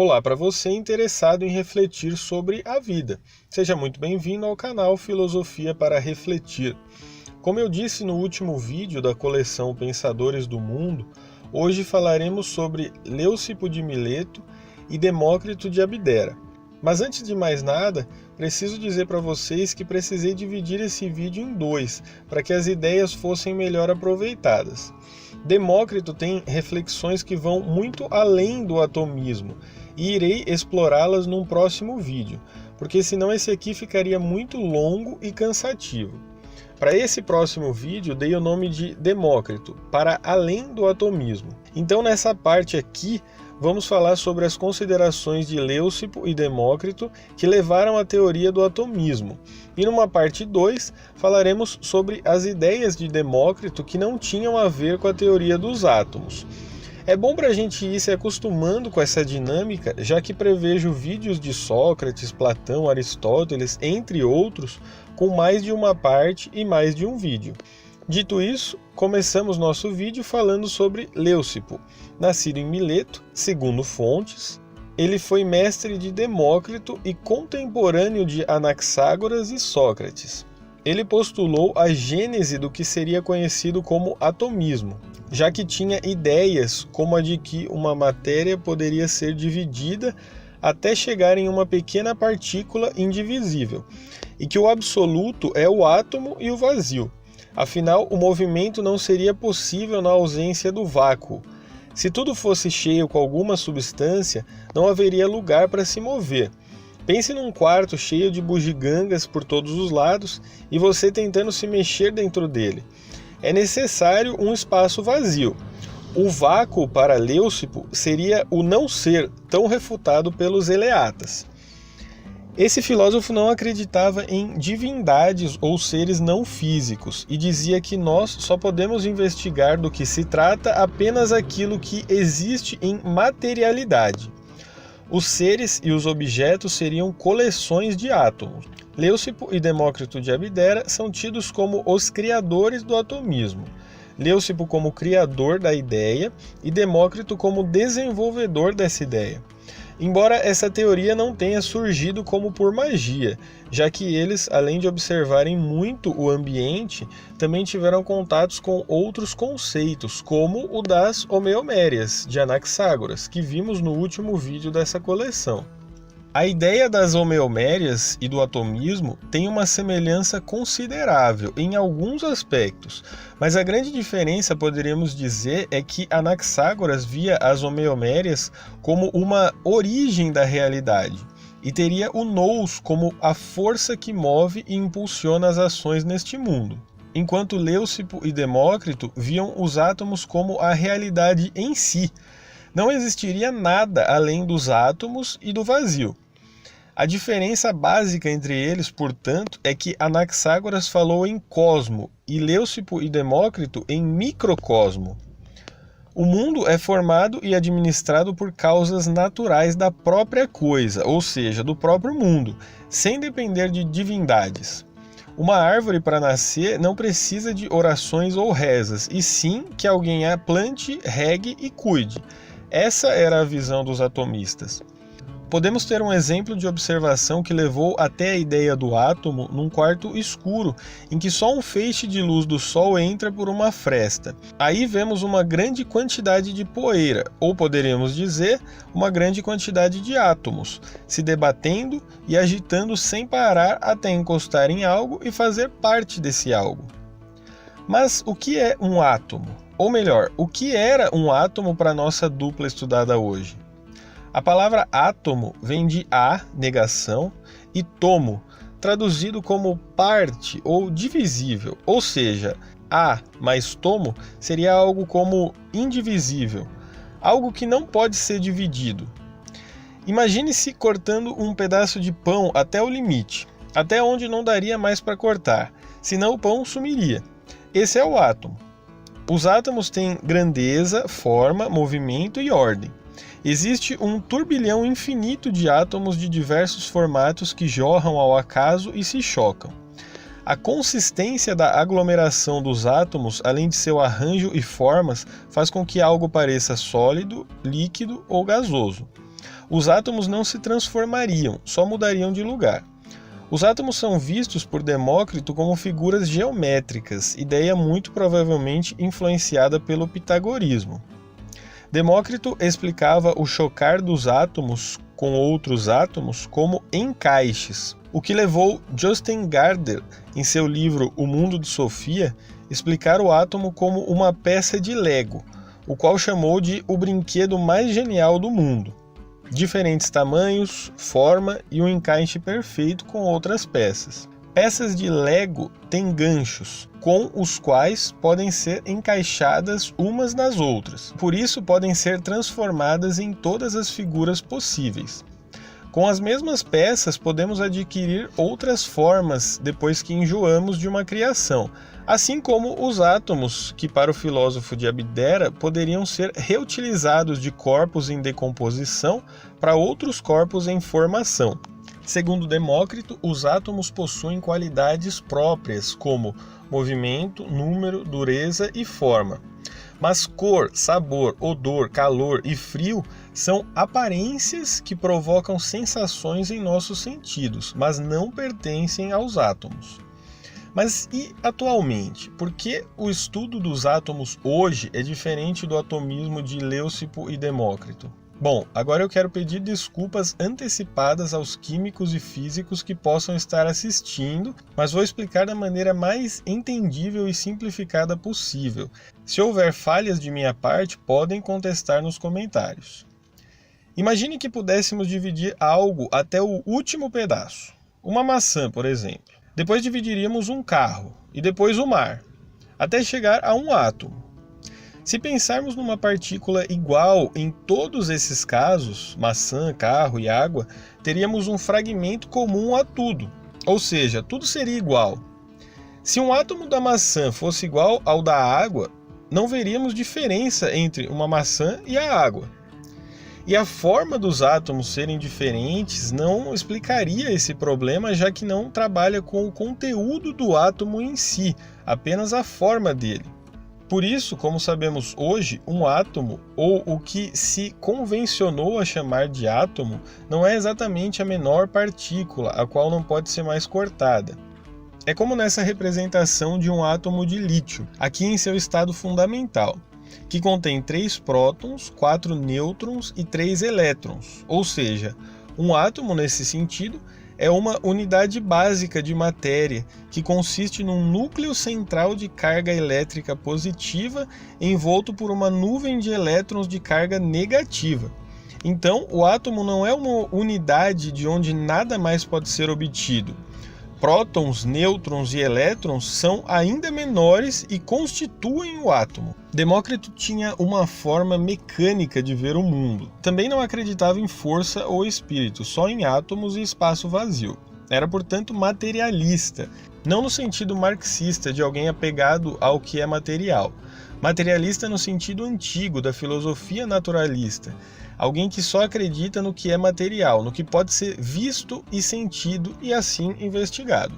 Olá para você interessado em refletir sobre a vida. Seja muito bem-vindo ao canal Filosofia para Refletir. Como eu disse no último vídeo da coleção Pensadores do Mundo, hoje falaremos sobre Leucipo de Mileto e Demócrito de Abdera. Mas antes de mais nada, preciso dizer para vocês que precisei dividir esse vídeo em dois, para que as ideias fossem melhor aproveitadas. Demócrito tem reflexões que vão muito além do atomismo, e irei explorá-las num próximo vídeo, porque senão esse aqui ficaria muito longo e cansativo. Para esse próximo vídeo, dei o nome de Demócrito, para além do atomismo. Então, nessa parte aqui, vamos falar sobre as considerações de Leucipo e Demócrito que levaram à teoria do atomismo. E numa parte 2, falaremos sobre as ideias de Demócrito que não tinham a ver com a teoria dos átomos. É bom para a gente ir se acostumando com essa dinâmica, já que prevejo vídeos de Sócrates, Platão, Aristóteles, entre outros, com mais de uma parte e mais de um vídeo. Dito isso, começamos nosso vídeo falando sobre Leucipo. Nascido em Mileto, segundo fontes, ele foi mestre de Demócrito e contemporâneo de Anaxágoras e Sócrates. Ele postulou a gênese do que seria conhecido como atomismo, já que tinha ideias como a de que uma matéria poderia ser dividida até chegar em uma pequena partícula indivisível, e que o absoluto é o átomo e o vazio. Afinal, o movimento não seria possível na ausência do vácuo. Se tudo fosse cheio com alguma substância, não haveria lugar para se mover. Pense num quarto cheio de bugigangas por todos os lados e você tentando se mexer dentro dele. É necessário um espaço vazio. O vácuo para Leucipo seria o não ser, tão refutado pelos eleatas. Esse filósofo não acreditava em divindades ou seres não físicos e dizia que nós só podemos investigar do que se trata apenas aquilo que existe em materialidade. Os seres e os objetos seriam coleções de átomos. Leucipo e Demócrito de Abdera são tidos como os criadores do atomismo. Leucipo como criador da ideia e Demócrito como desenvolvedor dessa ideia. Embora essa teoria não tenha surgido como por magia, já que eles, além de observarem muito o ambiente, também tiveram contatos com outros conceitos, como o das homeomérias, de Anaxágoras, que vimos no último vídeo dessa coleção. A ideia das homeomérias e do atomismo tem uma semelhança considerável em alguns aspectos, mas a grande diferença, poderíamos dizer, é que Anaxágoras via as homeomérias como uma origem da realidade e teria o nous como a força que move e impulsiona as ações neste mundo, enquanto Leucipo e Demócrito viam os átomos como a realidade em si. Não existiria nada além dos átomos e do vazio. A diferença básica entre eles, portanto, é que Anaxágoras falou em cosmo e Leucipo e Demócrito em microcosmo. O mundo é formado e administrado por causas naturais da própria coisa, ou seja, do próprio mundo, sem depender de divindades. Uma árvore para nascer não precisa de orações ou rezas, e sim que alguém a plante, regue e cuide. Essa era a visão dos atomistas. Podemos ter um exemplo de observação que levou até a ideia do átomo num quarto escuro, em que só um feixe de luz do sol entra por uma fresta. Aí vemos uma grande quantidade de poeira, ou poderíamos dizer, uma grande quantidade de átomos, se debatendo e agitando sem parar até encostar em algo e fazer parte desse algo. Mas o que é um átomo? Ou melhor, o que era um átomo para a nossa dupla estudada hoje? A palavra átomo vem de a, negação, e tomo, traduzido como parte ou divisível, ou seja, a mais tomo seria algo como indivisível, algo que não pode ser dividido. Imagine-se cortando um pedaço de pão até o limite, até onde não daria mais para cortar, senão o pão sumiria. Esse é o átomo. Os átomos têm grandeza, forma, movimento e ordem. Existe um turbilhão infinito de átomos de diversos formatos que jorram ao acaso e se chocam. A consistência da aglomeração dos átomos, além de seu arranjo e formas, faz com que algo pareça sólido, líquido ou gasoso. os átomos não se transformariam, só mudariam de lugar. Os átomos são vistos por Demócrito como figuras geométricas, ideia muito provavelmente influenciada pelo pitagorismo. Demócrito explicava o chocar dos átomos com outros átomos como encaixes, o que levou Justin Gardner, em seu livro O Mundo de Sofia, explicar o átomo como uma peça de Lego, o qual chamou de o brinquedo mais genial do mundo. Diferentes tamanhos, forma e um encaixe perfeito com outras peças. Peças de Lego têm ganchos, com os quais podem ser encaixadas umas nas outras. Por isso, podem ser transformadas em todas as figuras possíveis. Com as mesmas peças, podemos adquirir outras formas depois que enjoamos de uma criação, assim como os átomos, que para o filósofo de Abdera poderiam ser reutilizados de corpos em decomposição para outros corpos em formação. Segundo Demócrito, os átomos possuem qualidades próprias, como movimento, número, dureza e forma. Mas cor, sabor, odor, calor e frio são aparências que provocam sensações em nossos sentidos, mas não pertencem aos átomos. Mas e atualmente? Por que o estudo dos átomos hoje é diferente do atomismo de Leucipo e Demócrito? Bom, agora eu quero pedir desculpas antecipadas aos químicos e físicos que possam estar assistindo, mas vou explicar da maneira mais entendível e simplificada possível. Se houver falhas de minha parte, podem contestar nos comentários. Imagine que pudéssemos dividir algo até o último pedaço. Uma maçã, por exemplo. Depois dividiríamos um carro e depois o mar, até chegar a um átomo. Se pensarmos numa partícula igual em todos esses casos, maçã, carro e água, teríamos um fragmento comum a tudo, ou seja, tudo seria igual. Se um átomo da maçã fosse igual ao da água, não veríamos diferença entre uma maçã e a água. E a forma dos átomos serem diferentes não explicaria esse problema, já que não trabalha com o conteúdo do átomo em si, apenas a forma dele. Por isso, como sabemos hoje, um átomo, ou o que se convencionou a chamar de átomo, não é exatamente a menor partícula, a qual não pode ser mais cortada. É como nessa representação de um átomo de lítio, aqui em seu estado fundamental, que contém 3 prótons, 4 nêutrons e 3 elétrons, ou seja, um átomo nesse sentido é uma unidade básica de matéria que consiste num núcleo central de carga elétrica positiva envolto por uma nuvem de elétrons de carga negativa. Então, o átomo não é uma unidade de onde nada mais pode ser obtido. Prótons, nêutrons e elétrons são ainda menores e constituem o átomo. Demócrito tinha uma forma mecânica de ver o mundo. Também não acreditava em força ou espírito, só em átomos e espaço vazio. Era, portanto, materialista, não no sentido marxista de alguém apegado ao que é material. Materialista no sentido antigo da filosofia naturalista. Alguém que só acredita no que é material, no que pode ser visto e sentido e assim investigado.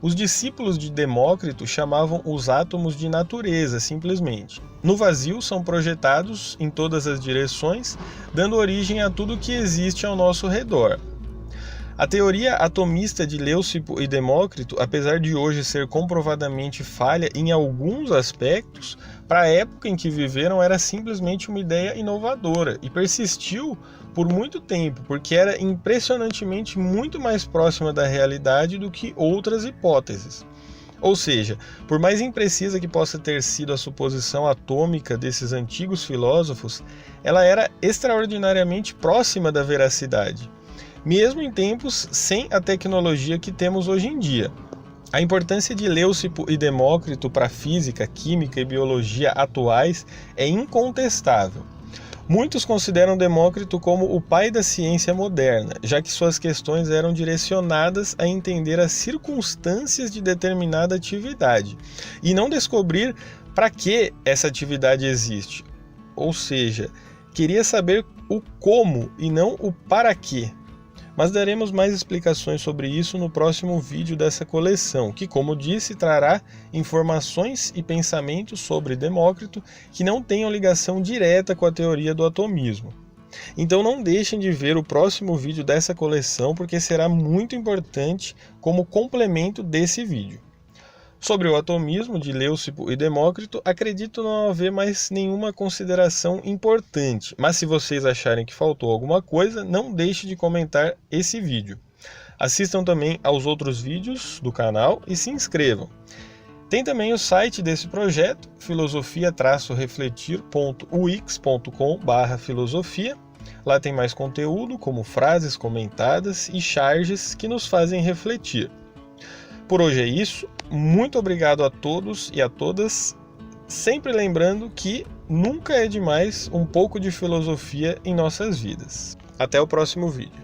Os discípulos de Demócrito chamavam os átomos de natureza, simplesmente. No vazio são projetados em todas as direções, dando origem a tudo que existe ao nosso redor. A teoria atomista de Leucipo e Demócrito, apesar de hoje ser comprovadamente falha em alguns aspectos, para a época em que viveram era simplesmente uma ideia inovadora e persistiu por muito tempo, porque era impressionantemente muito mais próxima da realidade do que outras hipóteses. Ou seja, por mais imprecisa que possa ter sido a suposição atômica desses antigos filósofos, ela era extraordinariamente próxima da veracidade, mesmo em tempos sem a tecnologia que temos hoje em dia. A importância de Leucipo e Demócrito para a física, química e biologia atuais é incontestável. Muitos consideram Demócrito como o pai da ciência moderna, já que suas questões eram direcionadas a entender as circunstâncias de determinada atividade e não descobrir para que essa atividade existe. Ou seja, queria saber o como e não o para quê. Mas daremos mais explicações sobre isso no próximo vídeo dessa coleção, que, como disse, trará informações e pensamentos sobre Demócrito que não tenham ligação direta com a teoria do atomismo. Então não deixem de ver o próximo vídeo dessa coleção, porque será muito importante como complemento desse vídeo. Sobre o atomismo de Leucipo e Demócrito, acredito não haver mais nenhuma consideração importante, mas se vocês acharem que faltou alguma coisa, não deixe de comentar esse vídeo. Assistam também aos outros vídeos do canal e se inscrevam. Tem também o site desse projeto, filosofia-refletir.wix.com/filosofia. Lá tem mais conteúdo, como frases comentadas e charges que nos fazem refletir. Por hoje é isso. Muito obrigado a todos e a todas. Sempre lembrando que nunca é demais um pouco de filosofia em nossas vidas. Até o próximo vídeo.